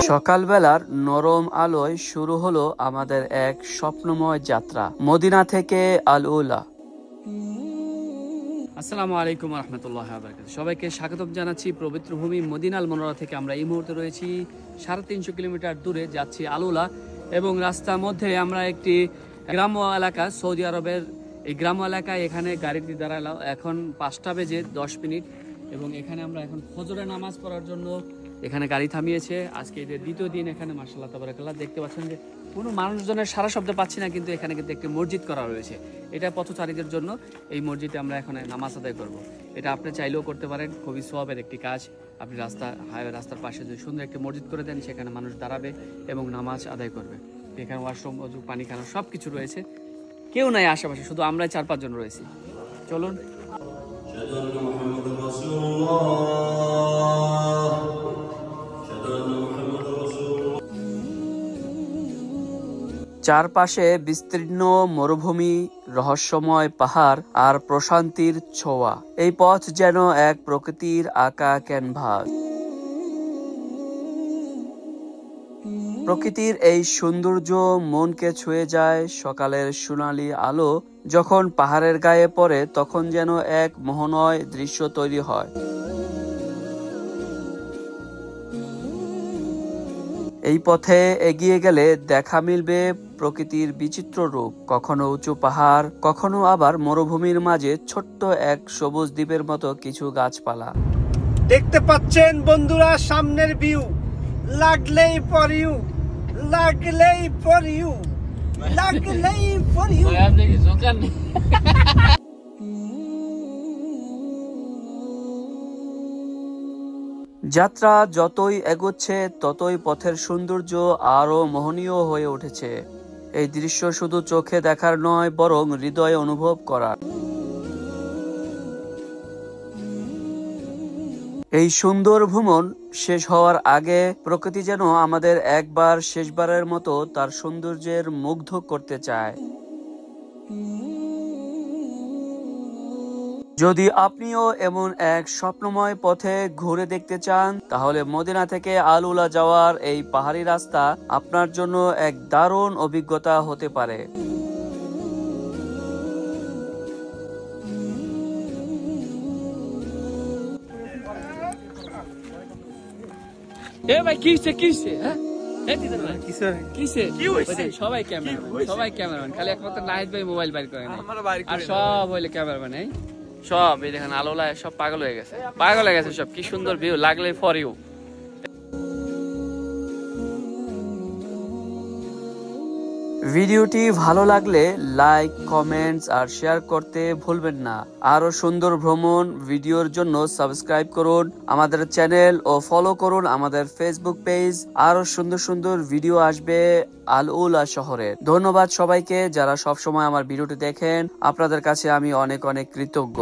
সকালবেলার নরম আলোয় শুরু হলো আমাদের এক স্বপ্নময় যাত্রা মদিনা থেকে আল উলা। আসসালামু আলাইকুম রহমতুল্লাহ বারাকাতুহু। সবাইকে স্বাগতম জানাচ্ছি পবিত্র ভূমি মদিনা আল মুনাওয়ারা থেকে। আমরা এই মুহূর্তে রয়েছি 350 কিলোমিটার দূরে, যাচ্ছি আল উলা এবং রাস্তার মধ্যে আমরা একটি গ্রাম্য এলাকা, সৌদি আরবের এই গ্রাম্য এলাকায় এখানে গাড়িটি দাঁড়ালো। এখন 5টা বেজে 10 মিনিট এবং এখানে আমরা এখন ফজরের নামাজ পড়ার জন্য এখানে গাড়ি থামিয়েছে। আজকে এদের দ্বিতীয় দিন এখানে, মাশাআল্লাহ তাবারাকাল্লাহ। দেখতে পাচ্ছেন যে কোনো মানুষজনের সারা শব্দ পাচ্ছি না, কিন্তু এখানে কিন্তু একটি মসজিদ করা রয়েছে। এটা পথচারীদের জন্য এই মসজিদে আমরা এখানে নামাজ আদায় করব। এটা আপনি চাইলেও করতে পারেন, খুবই সওয়াবের একটি কাজ। আপনি রাস্তার পাশে যদি সুন্দর একটি মসজিদ করে দেন, সেখানে মানুষ দাঁড়াবে এবং নামাজ আদায় করবে। এখানে ওয়াশরুম, অজু, পানি খানা সব কিছু রয়েছে। কেউ নাই আশেপাশে, শুধু আমরাই 4-5 জন রয়েছি। চলুন। চারপাশে বিস্তীর্ণ মরুভূমি, রহস্যময় পাহাড় আর প্রশান্তির ছোঁয়া। এই পথ যেন এক প্রকৃতির আঁকা ক্যানভাস। প্রকৃতির এই সৌন্দর্য মনকে ছুঁয়ে যায়। সকালের সোনালী আলো যখন পাহাড়ের গায়ে পড়ে, তখন যেন এক মোহময় দৃশ্য তৈরি হয়। এই পথে এগিয়ে গেলে দেখা মিলবে প্রকৃতির বিচিত্র রূপ, কখনো উঁচু পাহাড়, কখনো আবার মরুভূমির মাঝে ছোট্ট এক সবুজ দ্বীপের মতো কিছু গাছপালা। দেখতে পাচ্ছেন বন্ধুরা সামনের ভিউ, লাগলেই ফর ইউ, লাগলেই ফর ইউ, লাগলেই ফর ইউ। যাত্রা যতই এগোচ্ছে ততই পথের সৌন্দর্য আরো মোহনীয় হয়ে উঠেছে। এই দৃশ্য শুধু চোখে দেখার নয়, বরং হৃদয়ে অনুভব করার। এই সুন্দর ভ্রমণ শেষ হওয়ার আগে প্রকৃতি যেন আমাদের একবার শেষবারের মতো তার সৌন্দর্যের মুগ্ধ করতে চায়। যদি আপনিও এমন এক স্বপ্নময় পথে ঘুরে দেখতে চান, তাহলে মদিনা থেকে আল উলা যাওয়ার এই পাহাড়ি রাস্তা আপনার জন্য এক দারুণ অভিজ্ঞতা হতে পারে। সবাই ক্যামেরাম্যান, খালি একমাত্র নাহিদ ভাই মোবাইল বাইর করে না, আর সব হইলে ক্যামেরাম্যান। সব এই দেখেন আলোলা সব পাগল হয়ে গেছে সব। কি সুন্দর ভিউ, লাগলে ফর ইউ। ভিডিওটি ভালো লাগলে লাইক, কমেন্টস আর শেয়ার করতে ভুলবেন না। আরো সুন্দর ভ্রমণ ভিডিওর জন্য সাবস্ক্রাইব করুন আমাদের চ্যানেল ও ফলো করুন আমাদের ফেসবুক পেজ। আরো সুন্দর সুন্দর ভিডিও আসবে আল উলা শহরের। ধন্যবাদ সবাইকে যারা সব সময় আমার ভিডিওটি দেখেন। আপনাদের কাছে আমি অনেক অনেক কৃতজ্ঞ।